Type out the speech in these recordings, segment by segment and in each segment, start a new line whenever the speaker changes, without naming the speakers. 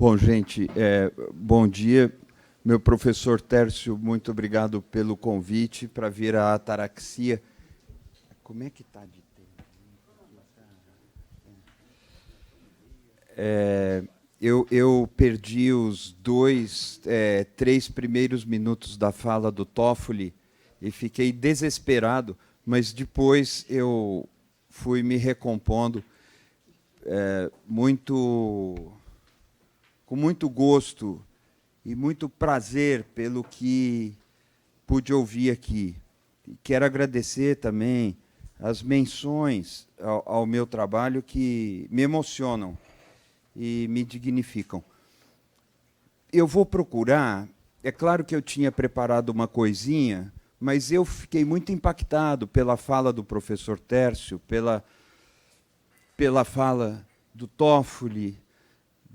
Bom, gente, bom dia. Meu professor Tércio, muito obrigado pelo convite para vir à Ataraxia. Como é que está de tempo? Eu perdi os três primeiros minutos da fala do Toffoli e fiquei desesperado, mas depois eu fui me recompondo com muito gosto e muito prazer pelo que pude ouvir aqui. Quero agradecer também as menções ao meu trabalho que me emocionam e me dignificam. Eu vou procurar, é claro que eu tinha preparado uma coisinha, mas eu fiquei muito impactado pela fala do professor Tércio, pela fala do Toffoli,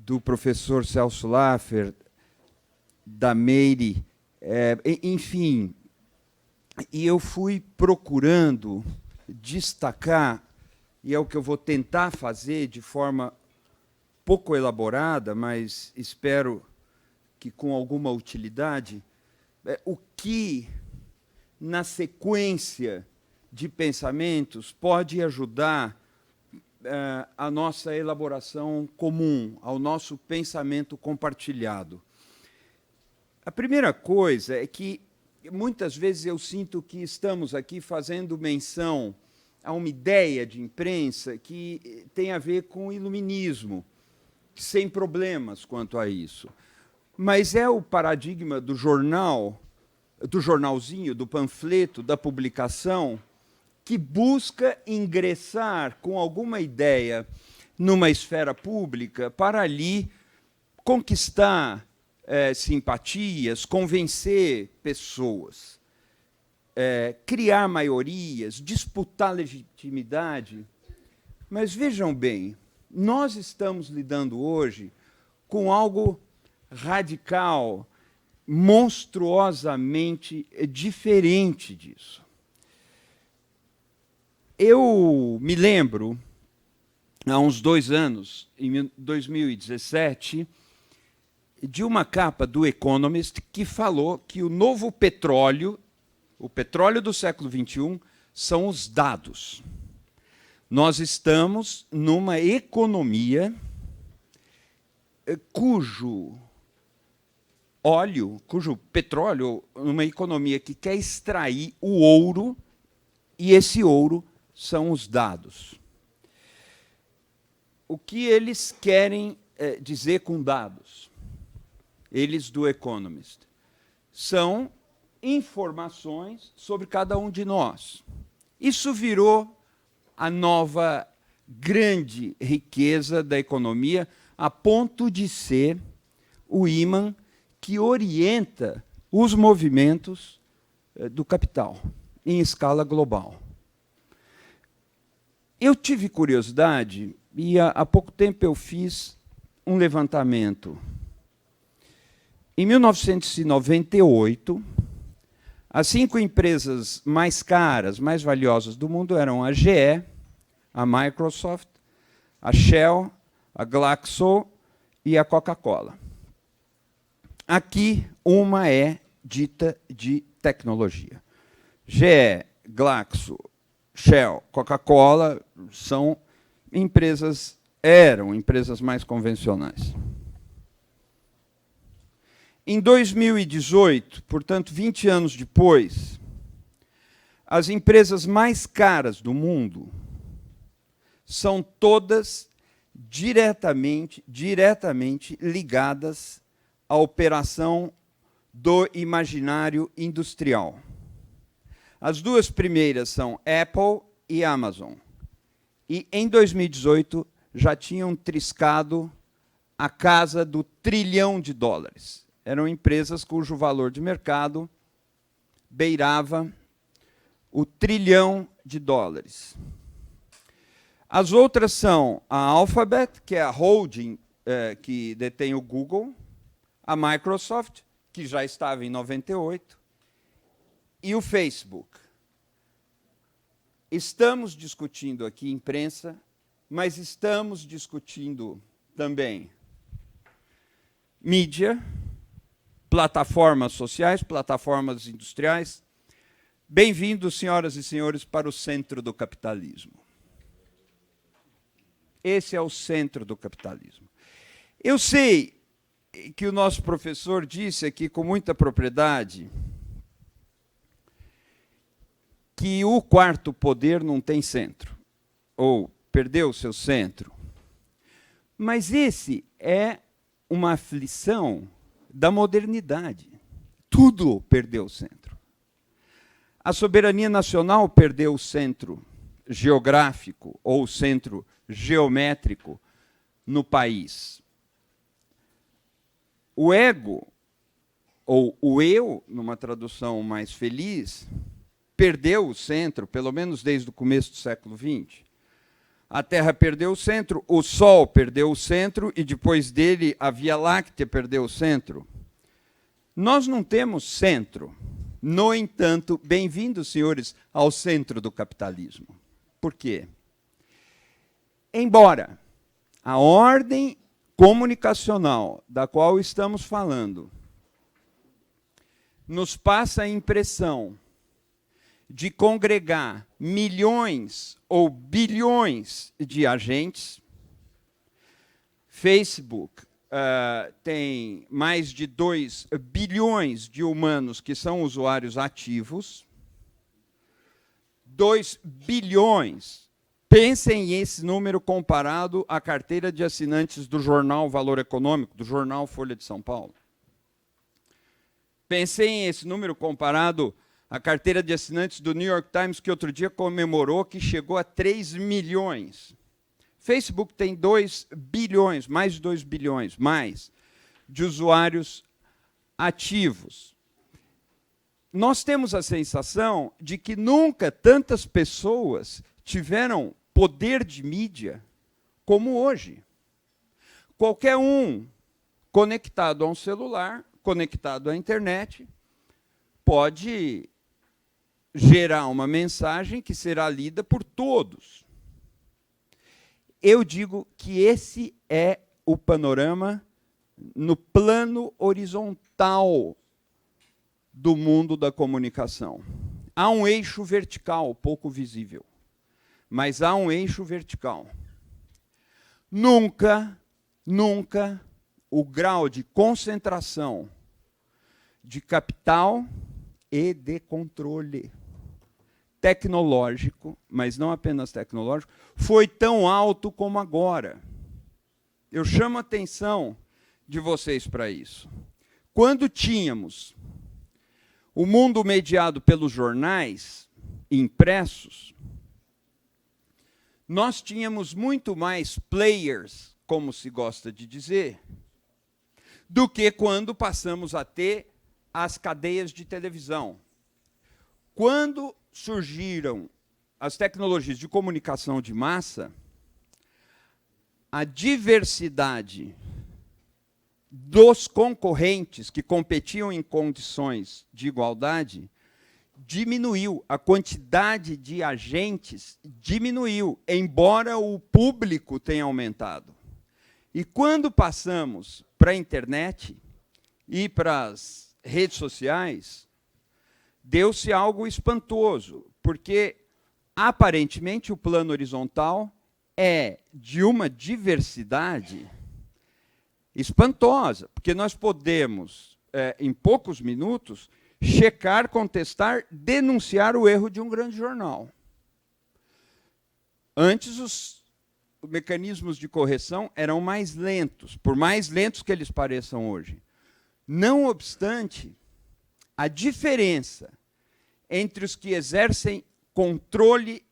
do professor Celso Laffer, da Meire, enfim, e eu fui procurando destacar, e é o que eu vou tentar fazer de forma pouco elaborada, mas espero que com alguma utilidade, o que, na sequência de pensamentos, pode ajudar a nossa elaboração comum, ao nosso pensamento compartilhado. A primeira coisa é que, muitas vezes, eu sinto que estamos aqui fazendo menção a uma ideia de imprensa que tem a ver com o iluminismo, sem problemas quanto a isso. Mas é o paradigma do jornal, do jornalzinho, do panfleto, da publicação, que busca ingressar com alguma ideia numa esfera pública para ali conquistar simpatias, convencer pessoas, criar maiorias, disputar legitimidade. Mas vejam bem, nós estamos lidando hoje com algo radical, monstruosamente diferente disso. Eu me lembro, há uns 2 anos, em 2017, de uma capa do Economist que falou que o novo petróleo, o petróleo do século XXI, são os dados. Nós estamos numa economia cujo petróleo, numa economia que quer extrair o ouro, e esse ouro são os dados. O que eles querem dizer com dados? Eles do Economist. São informações sobre cada um de nós. Isso virou a nova grande riqueza da economia, a ponto de ser o ímã que orienta os movimentos do capital em escala global. Eu tive curiosidade e há pouco tempo eu fiz um levantamento. Em 1998, as 5 empresas mais caras, mais valiosas do mundo eram a GE, a Microsoft, a Shell, a Glaxo e a Coca-Cola. Aqui, uma é dita de tecnologia. GE, Glaxo, Shell, Coca-Cola eram empresas mais convencionais. Em 2018, portanto, 20 anos depois, as empresas mais caras do mundo são todas diretamente ligadas à operação do imaginário industrial. As 2 primeiras são Apple e Amazon. E, em 2018, já tinham triscado a casa do $1 trilhão. Eram empresas cujo valor de mercado beirava o $1 trilhão. As outras são a Alphabet, que é a holding que detém o Google, a Microsoft, que já estava em 98, e o Facebook. Estamos discutindo aqui imprensa, mas estamos discutindo também mídia, plataformas sociais, plataformas industriais. Bem-vindos, senhoras e senhores, para o centro do capitalismo. Esse é o centro do capitalismo. Eu sei que o nosso professor disse aqui com muita propriedade que o quarto poder não tem centro, ou perdeu o seu centro. Mas esse é uma aflição da modernidade. Tudo perdeu o centro. A soberania nacional perdeu o centro geográfico ou o centro geométrico no país. O ego, ou o eu, numa tradução mais feliz, perdeu o centro, pelo menos desde o começo do século XX. A Terra perdeu o centro, o Sol perdeu o centro, e depois dele a Via Láctea perdeu o centro. Nós não temos centro. No entanto, bem-vindos, senhores, ao centro do capitalismo. Por quê? Embora a ordem comunicacional da qual estamos falando nos passa a impressão de congregar milhões ou bilhões de agentes. Facebook tem mais de 2 bilhões de humanos que são usuários ativos. 2 bilhões. Pensem esse número comparado à carteira de assinantes do jornal Valor Econômico, do jornal Folha de São Paulo. Pensem esse número comparado à carteira de assinantes do New York Times, que outro dia comemorou que chegou a 3 milhões. Facebook tem 2 bilhões, mais de 2 bilhões, mais, de usuários ativos. Nós temos a sensação de que nunca tantas pessoas tiveram poder de mídia como hoje. Qualquer um conectado a um celular, conectado à internet, pode gerar uma mensagem que será lida por todos. Eu digo que esse é o panorama no plano horizontal do mundo da comunicação. Há um eixo vertical, pouco visível, mas há um eixo vertical. Nunca o grau de concentração de capital e de controle tecnológico, mas não apenas tecnológico, foi tão alto como agora. Eu chamo a atenção de vocês para isso. Quando tínhamos o mundo mediado pelos jornais impressos, nós tínhamos muito mais players, como se gosta de dizer, do que quando passamos a ter as cadeias de televisão. Quando surgiram as tecnologias de comunicação de massa, a diversidade dos concorrentes que competiam em condições de igualdade diminuiu, a quantidade de agentes diminuiu, embora o público tenha aumentado. E quando passamos para a internet e para as redes sociais, deu-se algo espantoso, porque, aparentemente, o plano horizontal é de uma diversidade espantosa, porque nós podemos, em poucos minutos, checar, contestar, denunciar o erro de um grande jornal. Antes, os mecanismos de correção eram mais lentos, por mais lentos que eles pareçam hoje. Não obstante, a diferença entre os que exercem controle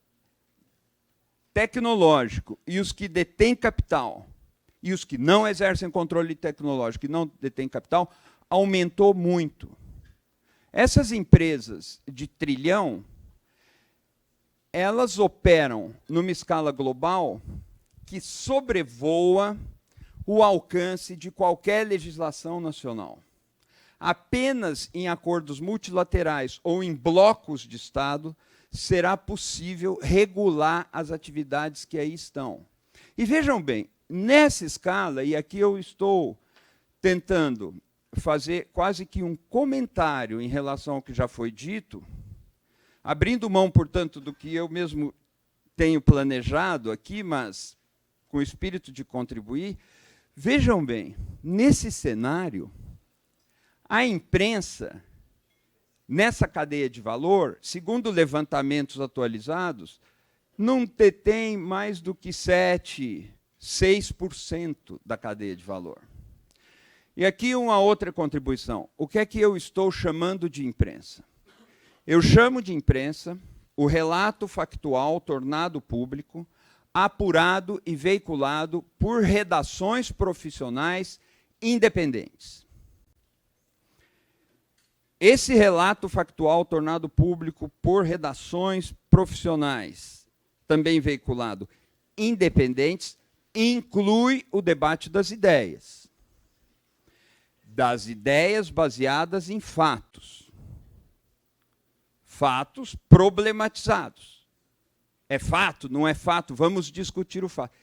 tecnológico e os que detêm capital, e os que não exercem controle tecnológico e não detêm capital, aumentou muito. Essas empresas de trilhão, elas operam numa escala global que sobrevoa o alcance de qualquer legislação nacional. Apenas em acordos multilaterais ou em blocos de Estado será possível regular as atividades que aí estão. E vejam bem, nessa escala, e aqui eu estou tentando fazer quase que um comentário em relação ao que já foi dito, abrindo mão, portanto, do que eu mesmo tenho planejado aqui, mas com o espírito de contribuir. Vejam bem, nesse cenário, a imprensa, nessa cadeia de valor, segundo levantamentos atualizados, não detém mais do que 6% da cadeia de valor. E aqui uma outra contribuição. O que é que eu estou chamando de imprensa? Eu chamo de imprensa o relato factual tornado público, apurado e veiculado por redações profissionais independentes. Esse relato factual tornado público por redações profissionais, também veiculado independentes, inclui o debate das ideias baseadas em fatos. Fatos problematizados. É fato, não é fato? Vamos discutir o fato.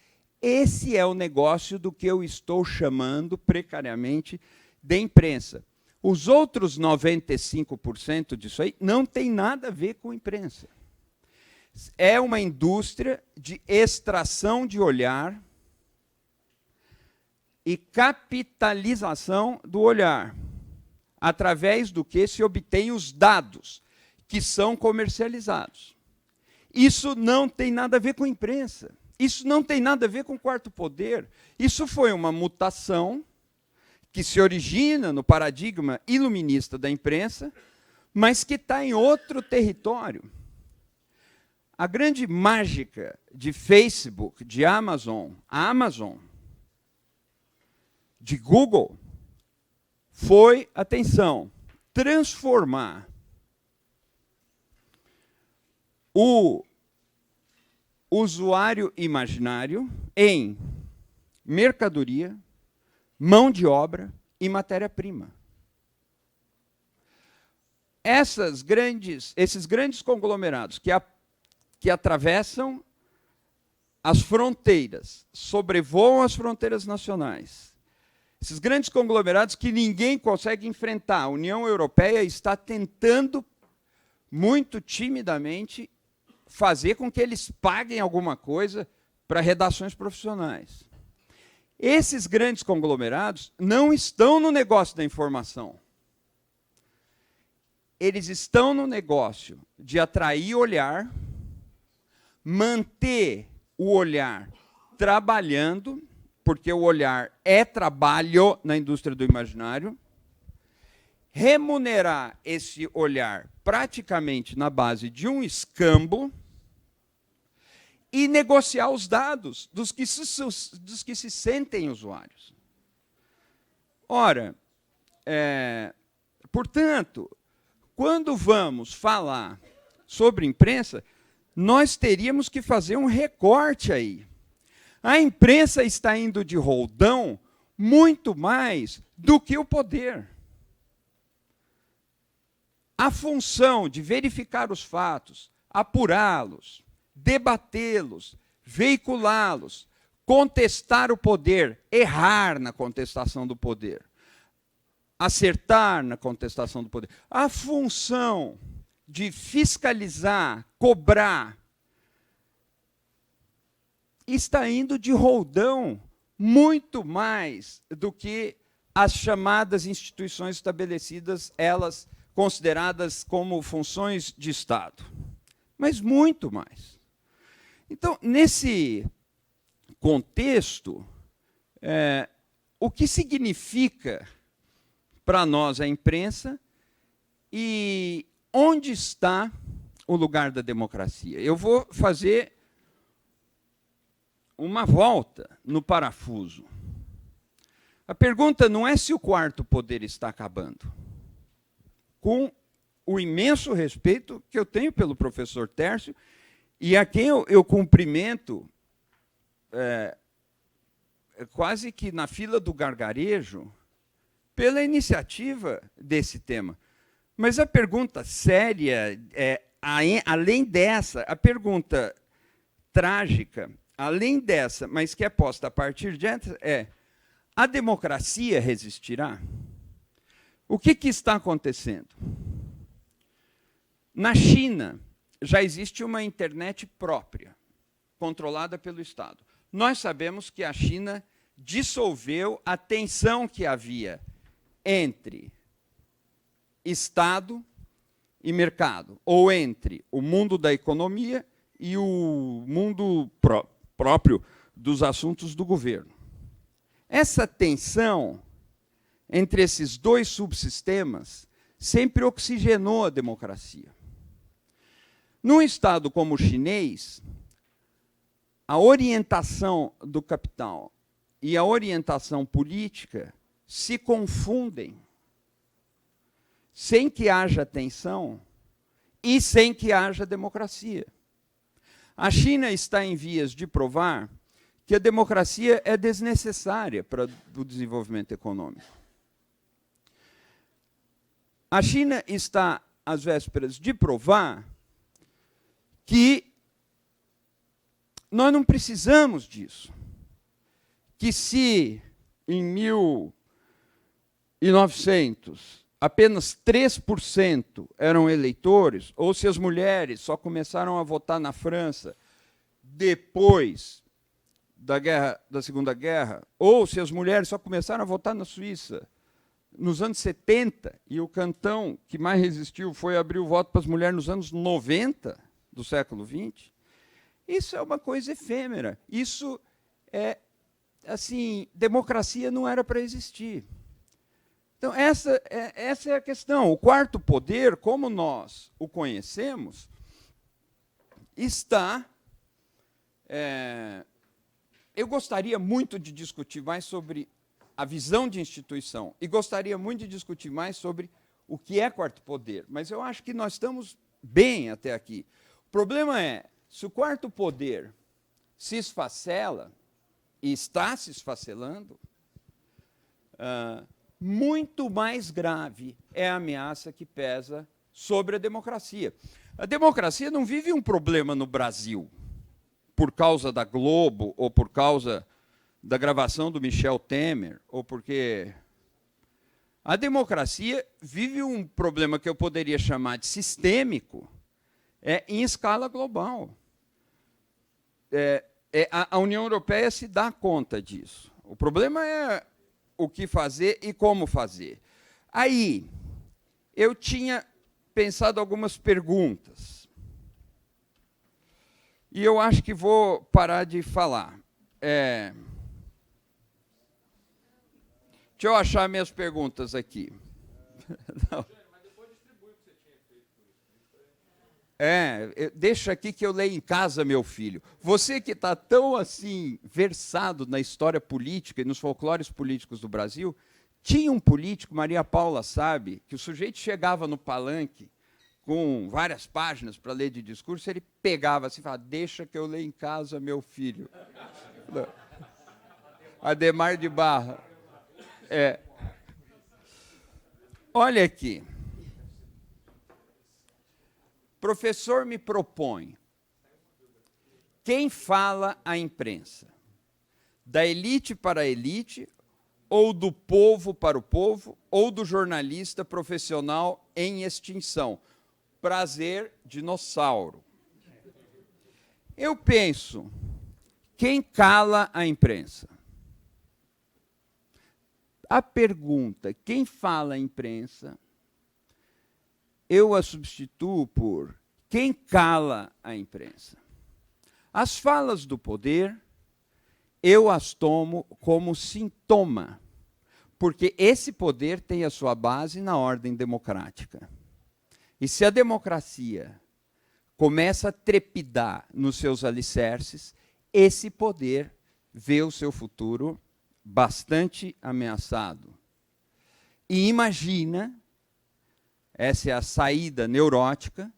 Esse é o negócio do que eu estou chamando precariamente de imprensa. Os outros 95% disso aí não tem nada a ver com imprensa. É uma indústria de extração de olhar e capitalização do olhar, através do que se obtém os dados que são comercializados. Isso não tem nada a ver com imprensa. Isso não tem nada a ver com quarto poder. Isso foi uma mutação que se origina no paradigma iluminista da imprensa, mas que está em outro território. A grande mágica de Facebook, de Amazon, de Google, foi, atenção, transformar o usuário imaginário em mercadoria, mão de obra e matéria-prima. Esses grandes conglomerados que atravessam as fronteiras, sobrevoam as fronteiras nacionais, esses grandes conglomerados que ninguém consegue enfrentar, a União Europeia está tentando, muito timidamente, fazer com que eles paguem alguma coisa para redações profissionais. Esses grandes conglomerados não estão no negócio da informação. Eles estão no negócio de atrair olhar, manter o olhar trabalhando, porque o olhar é trabalho na indústria do imaginário, remunerar esse olhar praticamente na base de um escambo e negociar os dados dos que se sentem usuários. Ora, portanto, quando vamos falar sobre imprensa, nós teríamos que fazer um recorte aí. A imprensa está indo de roldão muito mais do que o poder. A função de verificar os fatos, apurá-los, debatê-los, veiculá-los, contestar o poder, errar na contestação do poder, acertar na contestação do poder. A função de fiscalizar, cobrar, está indo de roldão muito mais do que as chamadas instituições estabelecidas, elas consideradas como funções de Estado. Mas muito mais. Então, nesse contexto, o que significa para nós a imprensa e onde está o lugar da democracia? Eu vou fazer uma volta no parafuso. A pergunta não é se o quarto poder está acabando. Com o imenso respeito que eu tenho pelo professor Tércio, e a quem eu cumprimento quase que na fila do gargarejo, pela iniciativa desse tema. Mas a pergunta séria, além dessa, a pergunta trágica, além dessa, mas que é posta a partir dessa, A democracia resistirá? O que está acontecendo? Na China, já existe uma internet própria, controlada pelo Estado. Nós sabemos que a China dissolveu a tensão que havia entre Estado e mercado, ou entre o mundo da economia e o mundo próprio dos assuntos do governo. Essa tensão entre esses dois subsistemas sempre oxigenou a democracia. Num Estado como o chinês, a orientação do capital e a orientação política se confundem sem que haja tensão e sem que haja democracia. A China está em vias de provar que a democracia é desnecessária para o desenvolvimento econômico. A China está às vésperas de provar que nós não precisamos disso. Que se em 1900 apenas 3% eram eleitores, ou se as mulheres só começaram a votar na França depois da Segunda Guerra, ou se as mulheres só começaram a votar na Suíça nos anos 70, e o cantão que mais resistiu foi abrir o voto para as mulheres nos anos 90 do século XX, isso é uma coisa efêmera. Isso é, assim, democracia não era para existir. Então, essa é a questão. O quarto poder, como nós o conhecemos, está... eu gostaria muito de discutir mais sobre a visão de instituição e gostaria muito de discutir mais sobre o que é quarto poder, mas eu acho que nós estamos bem até aqui. O problema é, se o quarto poder se esfacela, e está se esfacelando, muito mais grave é a ameaça que pesa sobre a democracia. A democracia não vive um problema no Brasil, por causa da Globo, ou por causa da gravação do Michel Temer, ou porque... A democracia vive um problema que eu poderia chamar de sistêmico, em escala global. A União Europeia se dá conta disso. O problema é o que fazer e como fazer. Aí, eu tinha pensado algumas perguntas. E eu acho que vou parar de falar. Deixa eu achar minhas perguntas aqui. Não. Deixa aqui que eu leio em casa, meu filho. Você que está tão assim versado na história política e nos folclores políticos do Brasil, tinha um político, Maria Paula sabe, que o sujeito chegava no palanque com várias páginas para ler de discurso, ele pegava assim e falava, deixa que eu leio em casa, meu filho. Adhemar de Barra. Olha aqui. Professor me propõe, quem fala à imprensa? Da elite para a elite, ou do povo para o povo, ou do jornalista profissional em extinção? Prazer, dinossauro. Eu penso, quem cala a imprensa? A pergunta, quem fala à imprensa, eu a substituo por quem cala a imprensa. As falas do poder, eu as tomo como sintoma, porque esse poder tem a sua base na ordem democrática. E se a democracia começa a trepidar nos seus alicerces, esse poder vê o seu futuro bastante ameaçado. E imagina, essa é a saída neurótica,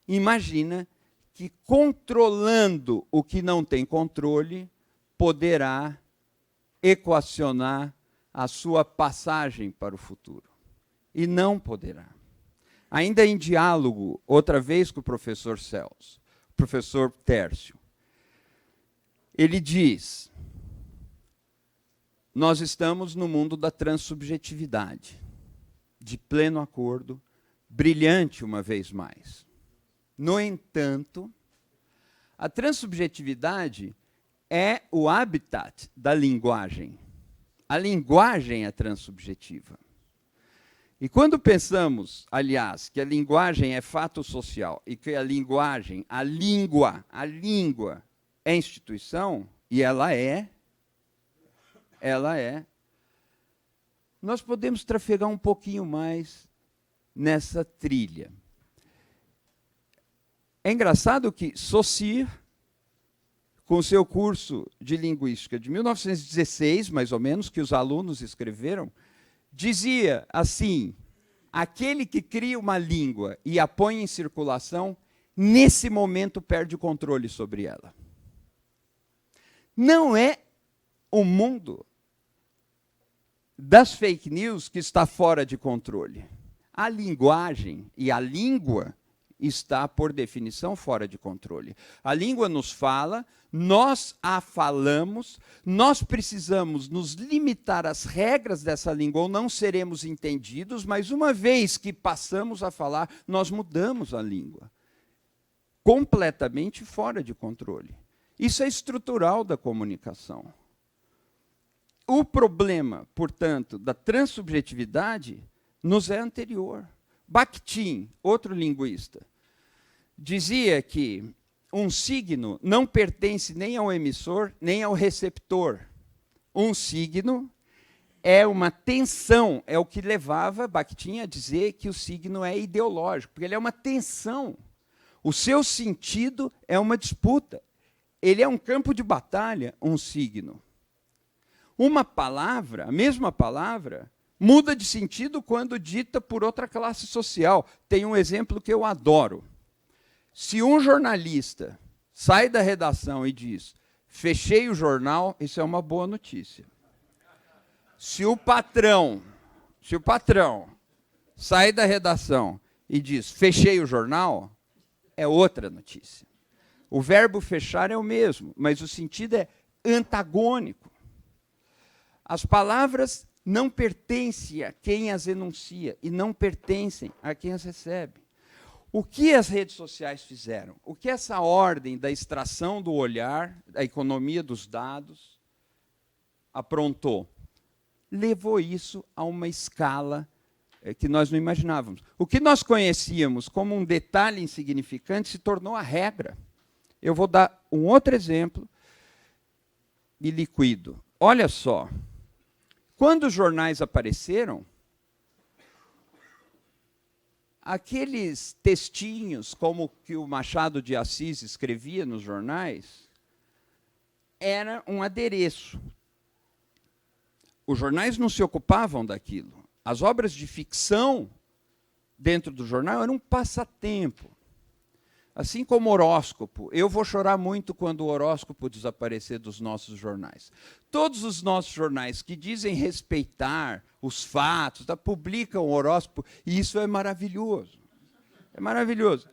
imagina que controlando o que não tem controle, poderá equacionar a sua passagem para o futuro. E não poderá. Ainda em diálogo, outra vez com o professor Celso, o professor Tércio, ele diz, nós estamos no mundo da transubjetividade, de pleno acordo, brilhante uma vez mais. No entanto, a transubjetividade é o habitat da linguagem. A linguagem é transubjetiva. E quando pensamos, aliás, que a linguagem é fato social e que a linguagem, a língua é instituição, e ela é, nós podemos trafegar um pouquinho mais nessa trilha. É engraçado que Saussure, com o seu curso de linguística de 1916, mais ou menos, que os alunos escreveram, dizia assim: aquele que cria uma língua e a põe em circulação, nesse momento perde o controle sobre ela. Não é o mundo das fake news que está fora de controle. A linguagem e a língua está, por definição, fora de controle. A língua nos fala, nós a falamos, nós precisamos nos limitar às regras dessa língua ou não seremos entendidos, mas uma vez que passamos a falar, nós mudamos a língua. Completamente fora de controle. Isso é estrutural da comunicação. O problema, portanto, da transubjetividade nos é anterior. Bakhtin, outro linguista, dizia que um signo não pertence nem ao emissor, nem ao receptor. Um signo é uma tensão, é o que levava Bakhtin a dizer que o signo é ideológico, porque ele é uma tensão. O seu sentido é uma disputa. Ele é um campo de batalha, um signo. Uma palavra, a mesma palavra, muda de sentido quando dita por outra classe social. Tem um exemplo que eu adoro. Se um jornalista sai da redação e diz: fechei o jornal, isso é uma boa notícia. Se o patrão sai da redação e diz: fechei o jornal, é outra notícia. O verbo fechar é o mesmo, mas o sentido é antagônico. As palavras não pertencem a quem as enuncia e não pertencem a quem as recebe. O que as redes sociais fizeram? O que essa ordem da extração do olhar, da economia dos dados, aprontou? Levou isso a uma escala que nós não imaginávamos. O que nós conhecíamos como um detalhe insignificante se tornou a regra. Eu vou dar um outro exemplo e liquido. Olha só. Quando os jornais apareceram, aqueles textinhos, como que o Machado de Assis escrevia nos jornais, era um adereço. Os jornais não se ocupavam daquilo. As obras de ficção dentro do jornal eram um passatempo. Assim como horóscopo. Eu vou chorar muito quando o horóscopo desaparecer dos nossos jornais. Todos os nossos jornais que dizem respeitar os fatos, publicam o horóscopo, e isso é maravilhoso. É maravilhoso.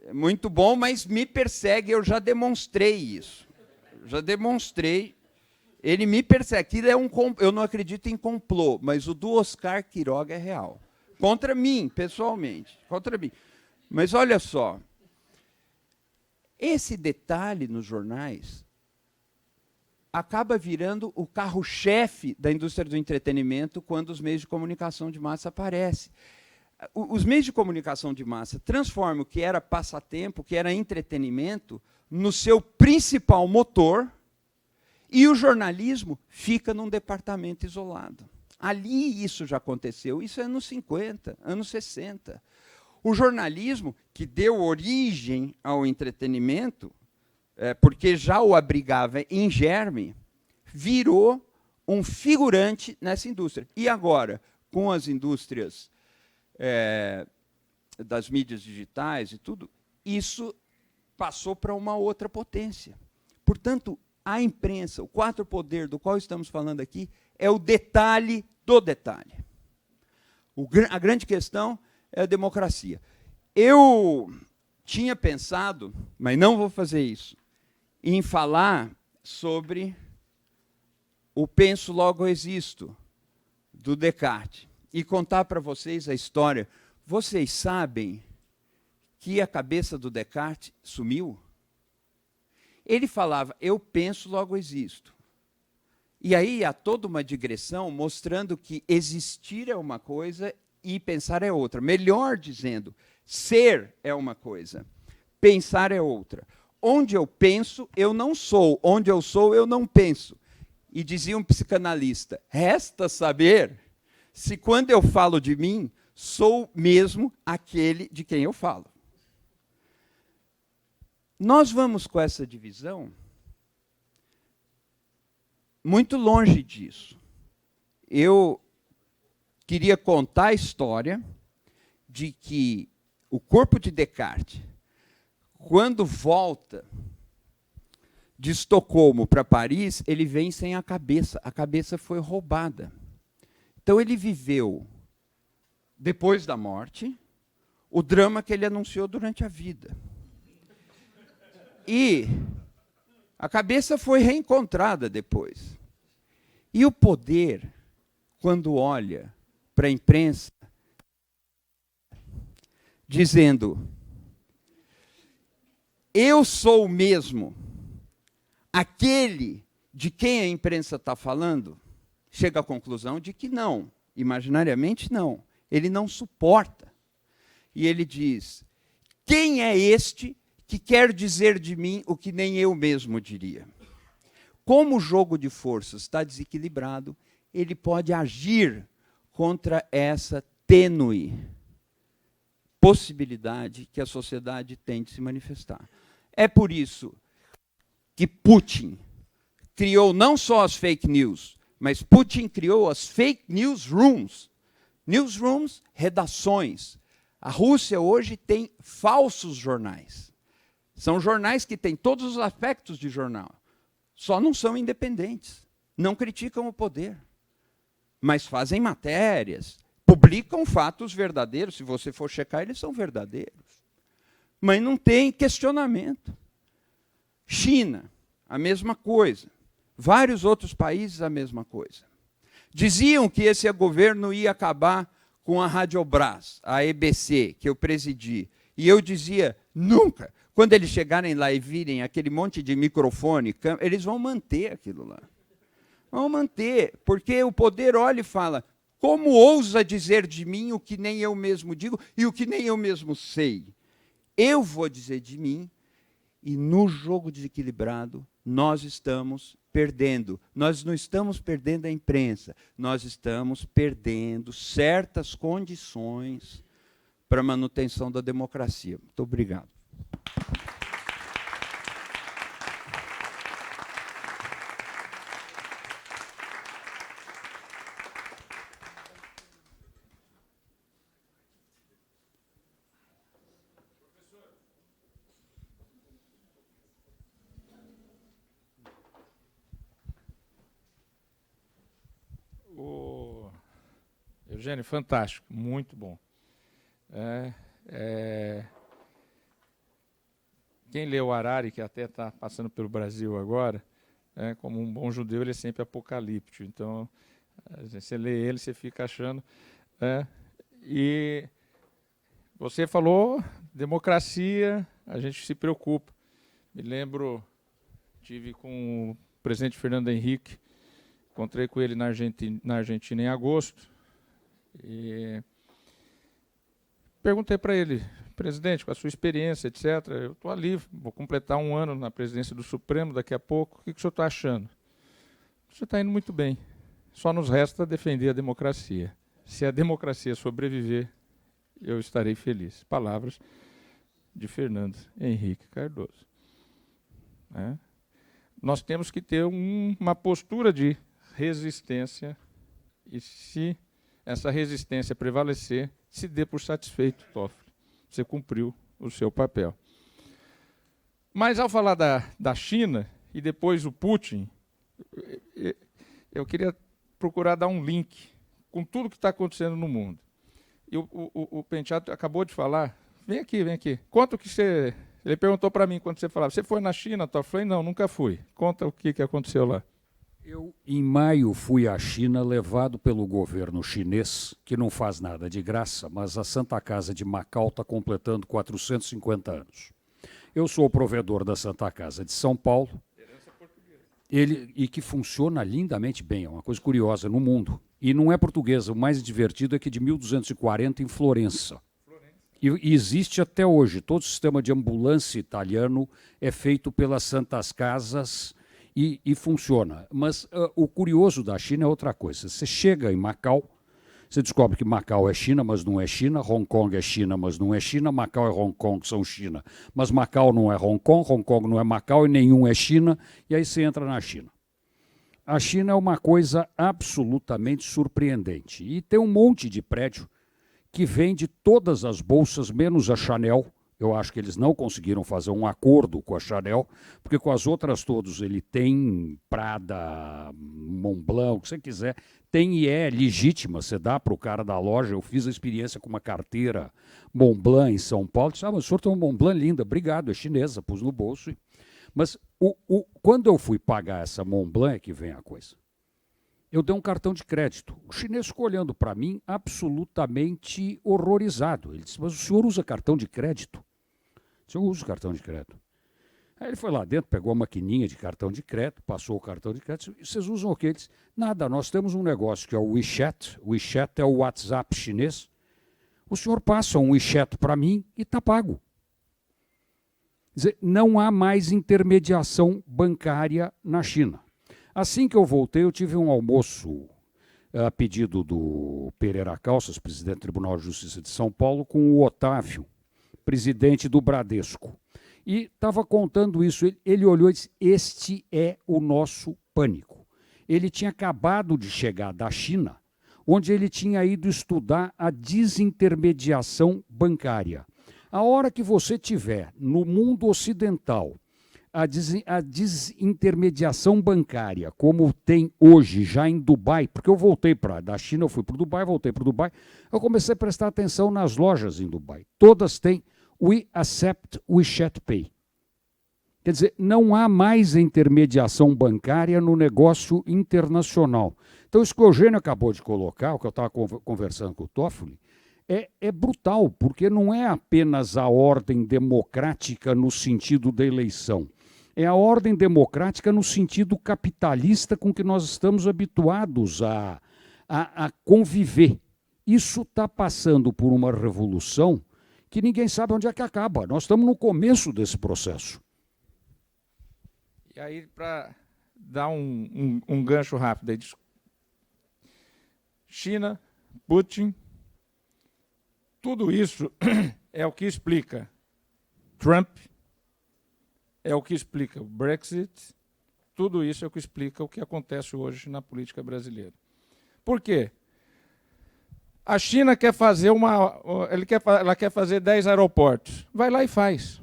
É muito bom, mas me persegue, eu já demonstrei isso. Já demonstrei. Ele me persegue. Aquilo é eu não acredito em complô, mas o do Oscar Quiroga é real. Contra mim, pessoalmente. Contra mim. Mas olha só, esse detalhe nos jornais acaba virando o carro-chefe da indústria do entretenimento quando os meios de comunicação de massa aparecem. Os meios de comunicação de massa transformam o que era passatempo, o que era entretenimento, no seu principal motor, e o jornalismo fica num departamento isolado. Ali isso já aconteceu, isso é anos 50, anos 60. O jornalismo, que deu origem ao entretenimento, porque já o abrigava em germe, virou um figurante nessa indústria. E agora, com as indústrias das mídias digitais e tudo, isso passou para uma outra potência. Portanto, a imprensa, o quarto poder do qual estamos falando aqui, é o detalhe do detalhe. A grande questão é a democracia. Eu tinha pensado, mas não vou fazer isso, em falar sobre o penso logo existo, do Descartes, e contar para vocês a história. Vocês sabem que a cabeça do Descartes sumiu? Ele falava, eu penso, logo existo. E aí há toda uma digressão mostrando que existir é uma coisa e pensar é outra. Melhor dizendo, ser é uma coisa, pensar é outra. Onde eu penso, eu não sou. Onde eu sou, eu não penso. E dizia um psicanalista, resta saber se quando eu falo de mim, sou mesmo aquele de quem eu falo. Nós vamos com essa divisão muito longe disso. Eu queria contar a história de que o corpo de Descartes, quando volta de Estocolmo para Paris, ele vem sem a cabeça foi roubada. Então ele viveu, depois da morte, o drama que ele anunciou durante a vida. E a cabeça foi reencontrada depois. E o poder, quando olha para a imprensa, dizendo, eu sou mesmo aquele de quem a imprensa está falando, chega à conclusão de que não, imaginariamente não. Ele não suporta. E ele diz, quem é este que quer dizer de mim o que nem eu mesmo diria? Como o jogo de forças está desequilibrado, ele pode agir contra essa tênue possibilidade que a sociedade tem de se manifestar. É por isso que Putin criou não só as fake news, mas Putin criou as fake newsrooms. Newsrooms, redações. A Rússia hoje tem falsos jornais. São jornais que têm todos os aspectos de jornal. Só não são independentes. Não criticam o poder. Mas fazem matérias, publicam fatos verdadeiros. Se você for checar, eles são verdadeiros. Mas não tem questionamento. China, a mesma coisa. Vários outros países, a mesma coisa. Diziam que esse governo ia acabar com a Radiobras, a EBC, que eu presidi. E eu dizia, nunca. Quando eles chegarem lá e virem aquele monte de microfone, eles vão manter aquilo lá. Vão manter, porque o poder olha e fala, como ousa dizer de mim o que nem eu mesmo digo e o que nem eu mesmo sei? Eu vou dizer de mim, e no jogo desequilibrado, nós estamos perdendo. Nós não estamos perdendo a imprensa, nós estamos perdendo certas condições para a manutenção da democracia. Muito obrigado.
Eugênio, fantástico, muito bom. Quem leu Harari, que até está passando pelo Brasil agora, como um bom judeu, ele é sempre apocalíptico. Então, você lê ele, você fica achando... E você falou democracia, a gente se preocupa. Me lembro, tive com o presidente Fernando Henrique, encontrei com ele na Argentina em agosto, e perguntei para ele, presidente, com a sua experiência, etc., eu estou ali, vou completar 1 ano na presidência do Supremo daqui a pouco, o que o senhor está achando? O senhor está indo muito bem, só nos resta defender a democracia. Se a democracia sobreviver, eu estarei feliz. Palavras de Fernando Henrique Cardoso. Nós temos que ter uma postura de resistência, e se essa resistência prevalecer, se dê por satisfeito, Toffoli. Você cumpriu o seu papel. Mas, ao falar da China, e depois o Putin, eu queria procurar dar um link com tudo que está acontecendo no mundo. E o Penteado acabou de falar, vem aqui. Conta o que você... Ele perguntou para mim quando você falava, você foi na China, Toffoli? Eu falei, não, nunca fui. Conta o que aconteceu lá.
Eu, em maio, fui à China levado pelo governo chinês, que não faz nada de graça, mas a Santa Casa de Macau está completando 450 anos. Eu sou o provedor da Santa Casa de São Paulo, e que funciona lindamente bem, é uma coisa curiosa no mundo. E não é portuguesa, o mais divertido é que de 1240 em Florença. E existe até hoje, todo o sistema de ambulância italiano é feito pelas Santas Casas e funciona. Mas o curioso da China é outra coisa. Você chega em Macau, você descobre que Macau é China, mas não é China, Hong Kong é China, mas não é China, Macau e Hong Kong são China, mas Macau não é Hong Kong não é Macau e nenhum é China, e aí você entra na China. A China é uma coisa absolutamente surpreendente. E tem um monte de prédio que vende todas as bolsas, menos a Chanel. Eu acho que eles não conseguiram fazer um acordo com a Chanel, porque com as outras todas ele tem Prada, Montblanc, o que você quiser. Tem e é legítima, você dá para o cara da loja. Eu fiz a experiência com uma carteira Montblanc em São Paulo. Disse, mas o senhor tem uma Montblanc linda, obrigado, é chinesa, pus no bolso. Mas quando eu fui pagar essa Montblanc, que vem a coisa, eu dei um cartão de crédito. O chinês ficou olhando para mim absolutamente horrorizado. Ele disse, mas o senhor usa cartão de crédito? Eu disse, eu uso cartão de crédito. Aí ele foi lá dentro, pegou a maquininha de cartão de crédito, passou o cartão de crédito. Vocês usam o quê? Ele disse, nada, nós temos um negócio que é o WeChat. O WeChat é o WhatsApp chinês. O senhor passa um WeChat para mim e está pago. Quer dizer, não há mais intermediação bancária na China. Assim que eu voltei, eu tive um almoço a pedido do Pereira Calças, presidente do Tribunal de Justiça de São Paulo, com o Otávio, presidente do Bradesco. E estava contando isso. Ele olhou e disse, este é o nosso pânico. Ele tinha acabado de chegar da China, onde ele tinha ido estudar a desintermediação bancária. A hora que você tiver no mundo ocidental a desintermediação bancária, como tem hoje já em Dubai, porque eu voltei da China, eu fui para o Dubai, voltei para o Dubai, eu comecei a prestar atenção nas lojas em Dubai. Todas têm We Accept WeChat Pay. Quer dizer, não há mais intermediação bancária no negócio internacional. Então, isso que o Eugênio acabou de colocar, o que eu estava conversando com o Toffoli, é brutal, porque não é apenas a ordem democrática no sentido da eleição. É a ordem democrática no sentido capitalista com que nós estamos habituados a conviver. Isso está passando por uma revolução que ninguém sabe onde é que acaba. Nós estamos no começo desse processo.
E aí, para dar um gancho rápido, aí, China, Putin, tudo isso é o que explica Trump, é o que explica o Brexit, tudo isso é o que explica o que acontece hoje na política brasileira. Por quê? A China quer fazer ela quer fazer 10 aeroportos. Vai lá e faz.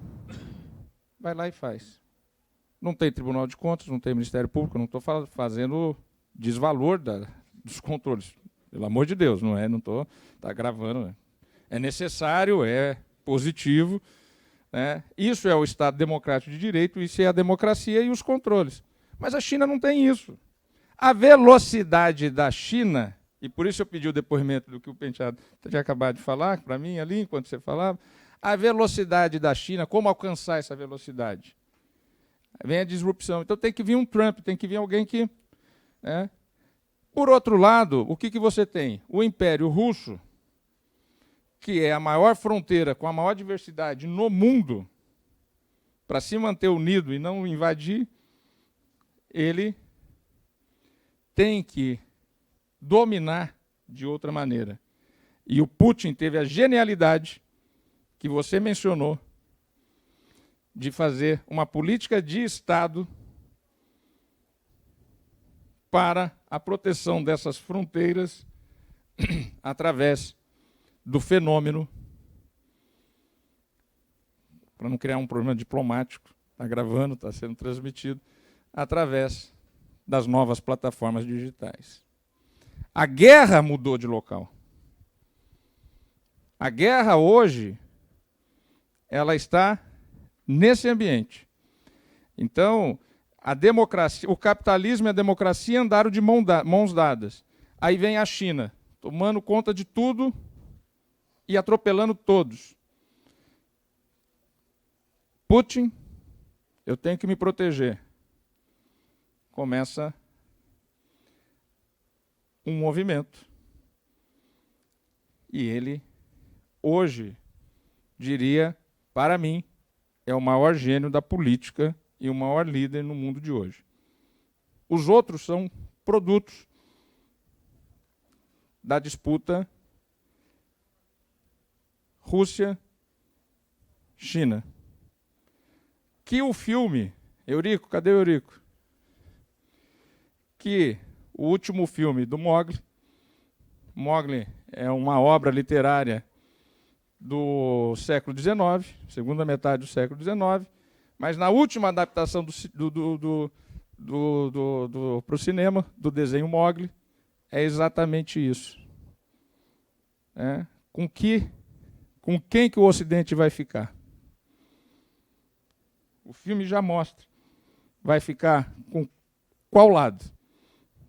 Vai lá e faz. Não tem Tribunal de Contas, não tem Ministério Público, não estou fazendo desvalor dos controles. Pelo amor de Deus, não é? Não estou gravando. Né? É necessário, é positivo. Né? Isso é o Estado democrático de direito, isso é a democracia e os controles. Mas a China não tem isso. A velocidade da China, e por isso eu pedi o depoimento do que o Penteado tinha acabado de falar para mim ali, enquanto você falava, a velocidade da China, como alcançar essa velocidade? Vem a disrupção. Então tem que vir um Trump, tem que vir alguém que... Né? Por outro lado, o que você tem? O Império Russo, que é a maior fronteira com a maior diversidade no mundo, para se manter unido e não invadir, ele tem que dominar de outra maneira. E o Putin teve a genialidade que você mencionou de fazer uma política de Estado para a proteção dessas fronteiras através do fenômeno, para não criar um problema diplomático, está gravando, está sendo transmitido, através das novas plataformas digitais. A guerra mudou de local. A guerra hoje, ela está nesse ambiente. Então, A democracia, o capitalismo e a democracia andaram de mãos dadas. Aí vem a China, tomando conta de tudo e atropelando todos. Putin, eu tenho que me proteger. Começa um movimento. E ele, hoje, diria, para mim, é o maior gênio da política e o maior líder no mundo de hoje. Os outros são produtos da disputa Rússia-China. Que o filme, Eurico, cadê o Eurico? Que o último filme do Mowgli é uma obra literária do século XIX, segunda metade do século XIX, mas na última adaptação para o cinema, do desenho Mowgli, é exatamente isso. Com quem que o Ocidente vai ficar? O filme já mostra. Vai ficar com qual lado?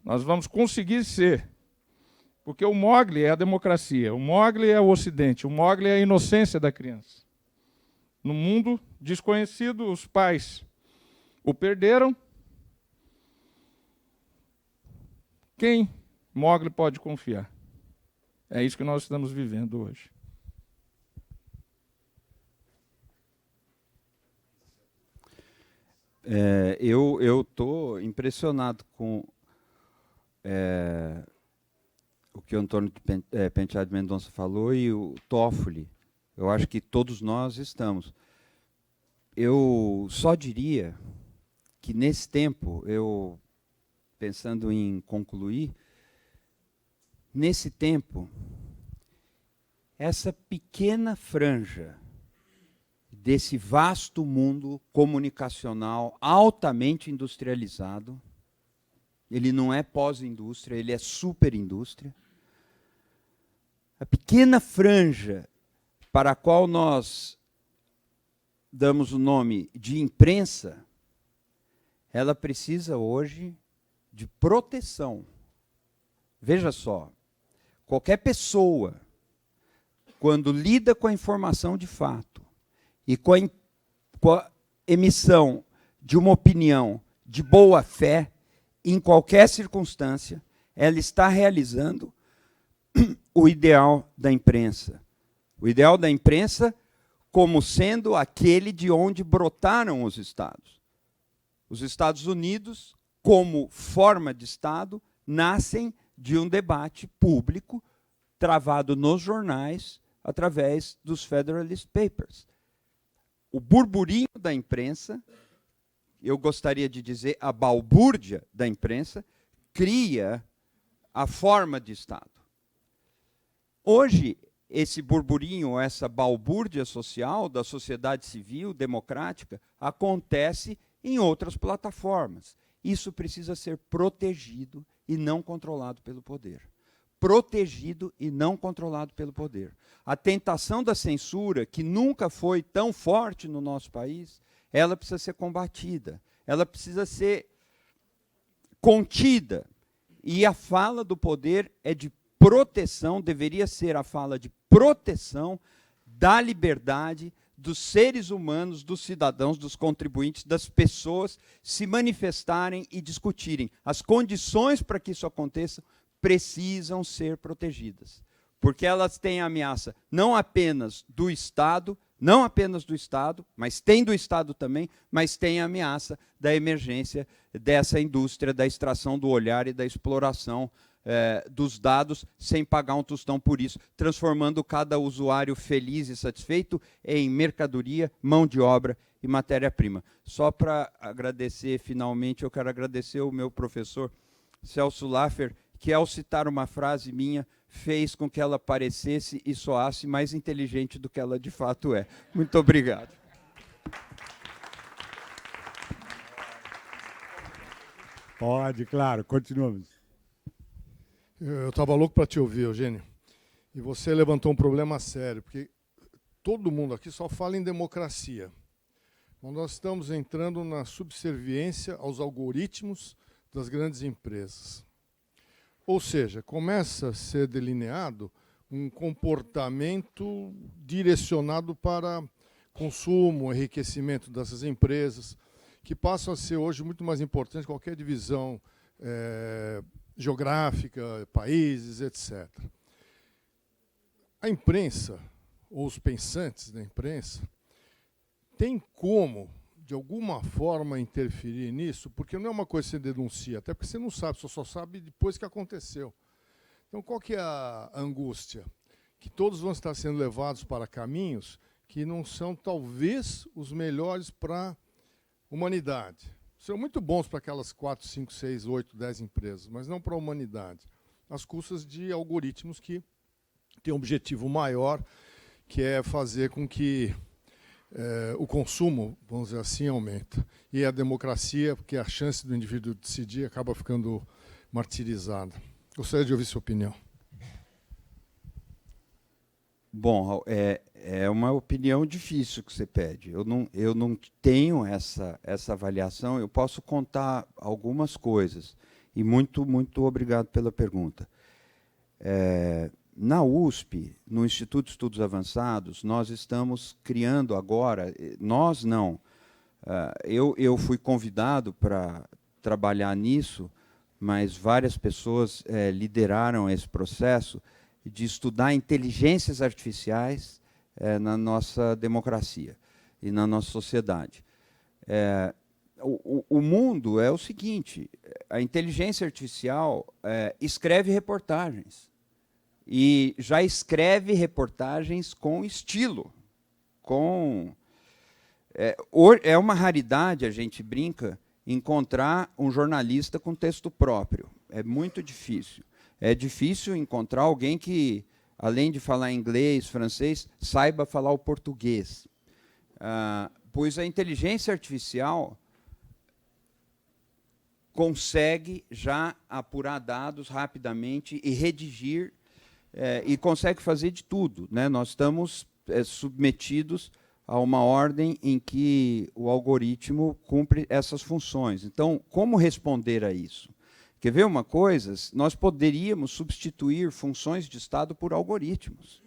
Nós vamos conseguir ser. Porque o Mowgli é a democracia, o Mowgli é o Ocidente, o Mowgli é a inocência da criança. No mundo desconhecido, os pais o perderam. Quem Mowgli pode confiar? É isso que nós estamos vivendo hoje.
Eu estou impressionado com o que o Antônio Penteado Mendonça falou e o Toffoli. Eu acho que todos nós estamos. Eu só diria que nesse tempo, pensando em concluir, nesse tempo, essa pequena franja desse vasto mundo comunicacional altamente industrializado, ele não é pós-indústria, ele é superindústria. A pequena franja para a qual nós damos o nome de imprensa, ela precisa hoje de proteção. Veja só, qualquer pessoa, quando lida com a informação de fato e com a emissão de uma opinião de boa fé, em qualquer circunstância, ela está realizando o ideal da imprensa. O ideal da imprensa como sendo aquele de onde brotaram os Estados. Os Estados Unidos, como forma de Estado, nascem de um debate público travado nos jornais através dos Federalist Papers. O burburinho da imprensa, eu gostaria de dizer a balbúrdia da imprensa, cria a forma de Estado. Hoje, esse burburinho, essa balbúrdia social da sociedade civil, democrática, acontece em outras plataformas. Isso precisa ser protegido e não controlado pelo poder. Protegido e não controlado pelo poder. A tentação da censura, que nunca foi tão forte no nosso país, ela precisa ser combatida, ela precisa ser contida. E a fala do poder é de proteção, deveria ser a fala de proteção da liberdade dos seres humanos, dos cidadãos, dos contribuintes, das pessoas se manifestarem e discutirem. As condições para que isso aconteça precisam ser protegidas, porque elas têm a ameaça não apenas do Estado, mas tem do Estado também, mas tem a ameaça da emergência dessa indústria, da extração do olhar e da exploração dos dados, sem pagar um tostão por isso, transformando cada usuário feliz e satisfeito em mercadoria, mão de obra e matéria-prima. Só para agradecer, finalmente, eu quero agradecer o meu professor Celso Laffer, que ao citar uma frase minha, fez com que ela parecesse e soasse mais inteligente do que ela de fato é. Muito obrigado.
Pode, claro, continuamos.
Eu estava louco para te ouvir, Eugênio. E você levantou um problema sério, porque todo mundo aqui só fala em democracia. Nós estamos entrando na subserviência aos algoritmos das grandes empresas. Ou seja, começa a ser delineado um comportamento direcionado para consumo, enriquecimento dessas empresas, que passam a ser hoje muito mais importante que qualquer divisão geográfica, países, etc. A imprensa, ou os pensantes da imprensa, tem como, de alguma forma, interferir nisso, porque não é uma coisa que você denuncia, até porque você não sabe, você só sabe depois que aconteceu. Então, qual que é a angústia? Que todos vão estar sendo levados para caminhos que não são, talvez, os melhores para a humanidade. São muito bons para aquelas 4, 5, 6, 8, 10 empresas, mas não para a humanidade, às custas de algoritmos que têm um objetivo maior, que é fazer com que o consumo, vamos dizer assim, aumenta. E a democracia, porque a chance do indivíduo decidir acaba ficando martirizada. Gostaria de ouvir sua opinião.
Bom, é uma opinião difícil que você pede. Eu não tenho essa avaliação. Eu posso contar algumas coisas. E muito obrigado pela pergunta. Na USP, no Instituto de Estudos Avançados, nós estamos criando agora, nós não, eu fui convidado para trabalhar nisso, mas várias pessoas lideraram esse processo de estudar inteligências artificiais na nossa democracia e na nossa sociedade. O mundo é o seguinte, a inteligência artificial escreve reportagens. E já escreve reportagens com estilo. É uma raridade, a gente brinca, encontrar um jornalista com texto próprio. É muito difícil. É difícil encontrar alguém que, além de falar inglês, francês, saiba falar o português. Pois a inteligência artificial consegue já apurar dados rapidamente e redigir e consegue fazer de tudo, né? Nós estamos submetidos a uma ordem em que o algoritmo cumpre essas funções. Então, como responder a isso? Quer ver uma coisa? Nós poderíamos substituir funções de Estado por algoritmos.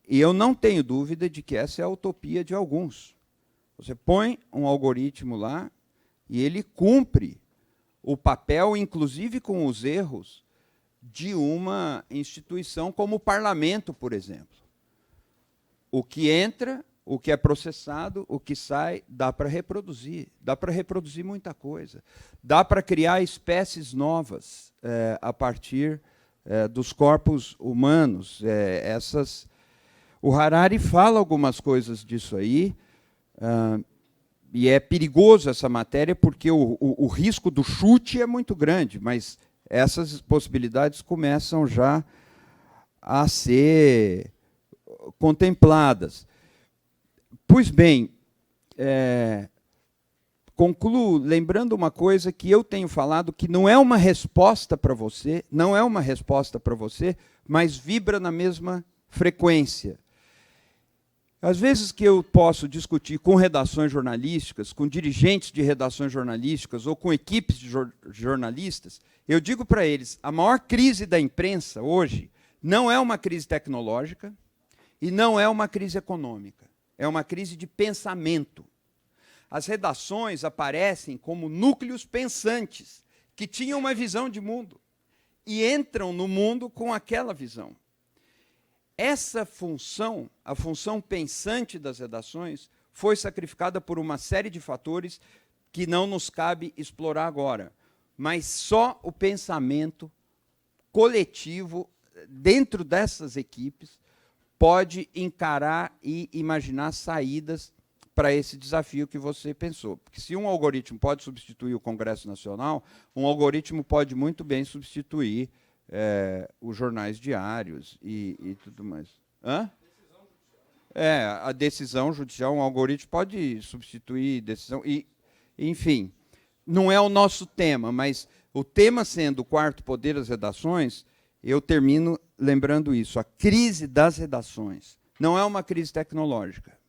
E eu não tenho dúvida de que essa é a utopia de alguns. Você põe um algoritmo lá e ele cumpre o papel, inclusive com os erros, de uma instituição como o parlamento, por exemplo. O que entra, o que é processado, o que sai, dá para reproduzir. Dá para reproduzir muita coisa. Dá para criar espécies novas a partir dos corpos humanos. O Harari fala algumas coisas disso aí, e é perigoso essa matéria, porque o risco do chute é muito grande, mas essas possibilidades começam já a ser contempladas. Pois bem, concluo lembrando uma coisa que eu tenho falado, que não é uma resposta para você, mas vibra na mesma frequência. Às vezes que eu posso discutir com redações jornalísticas, com dirigentes de redações jornalísticas ou com equipes de jornalistas, eu digo para eles, a maior crise da imprensa hoje não é uma crise tecnológica e não é uma crise econômica. É uma crise de pensamento. As redações aparecem como núcleos pensantes, que tinham uma visão de mundo e entram no mundo com aquela visão. Essa função, a função pensante das redações, foi sacrificada por uma série de fatores que não nos cabe explorar agora. Mas só o pensamento coletivo dentro dessas equipes pode encarar e imaginar saídas para esse desafio que você pensou. Porque se um algoritmo pode substituir o Congresso Nacional, um algoritmo pode muito bem substituir os jornais diários e tudo mais. Hã? A decisão judicial, um algoritmo pode substituir decisão. Enfim, não é o nosso tema, mas o tema sendo o quarto poder das redações, eu termino lembrando isso. A crise das redações não é uma crise tecnológica.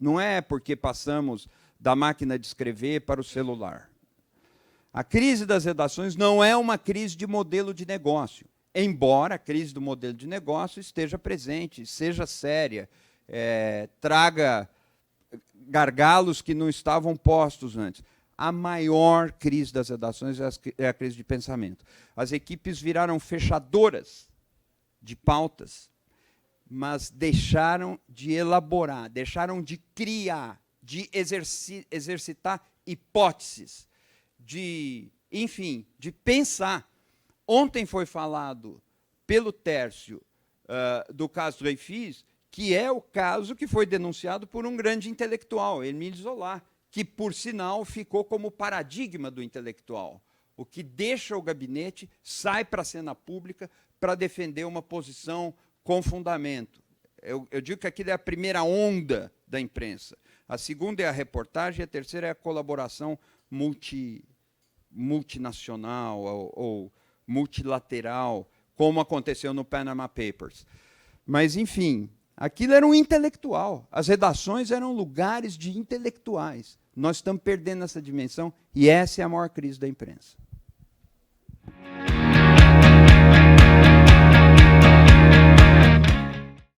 Não é porque passamos da máquina de escrever para o celular. A crise das redações não é uma crise de modelo de negócio, embora a crise do modelo de negócio esteja presente, seja séria, traga gargalos que não estavam postos antes. A maior crise das redações é a crise de pensamento. As equipes viraram fechadoras de pautas, mas deixaram de elaborar, deixaram de criar, de exercitar hipóteses, enfim, de pensar. Ontem foi falado pelo Tércio do caso Dreyfus, que é o caso que foi denunciado por um grande intelectual, Émile Zola, que, por sinal, ficou como paradigma do intelectual. O que deixa o gabinete, sai para a cena pública para defender uma posição com fundamento. Eu digo que aquilo é a primeira onda da imprensa. A segunda é a reportagem, e a terceira é a colaboração multinacional ou multilateral, como aconteceu no Panama Papers. Mas, enfim, aquilo era um intelectual. As redações eram lugares de intelectuais. Nós estamos perdendo essa dimensão, e essa é a maior crise da imprensa.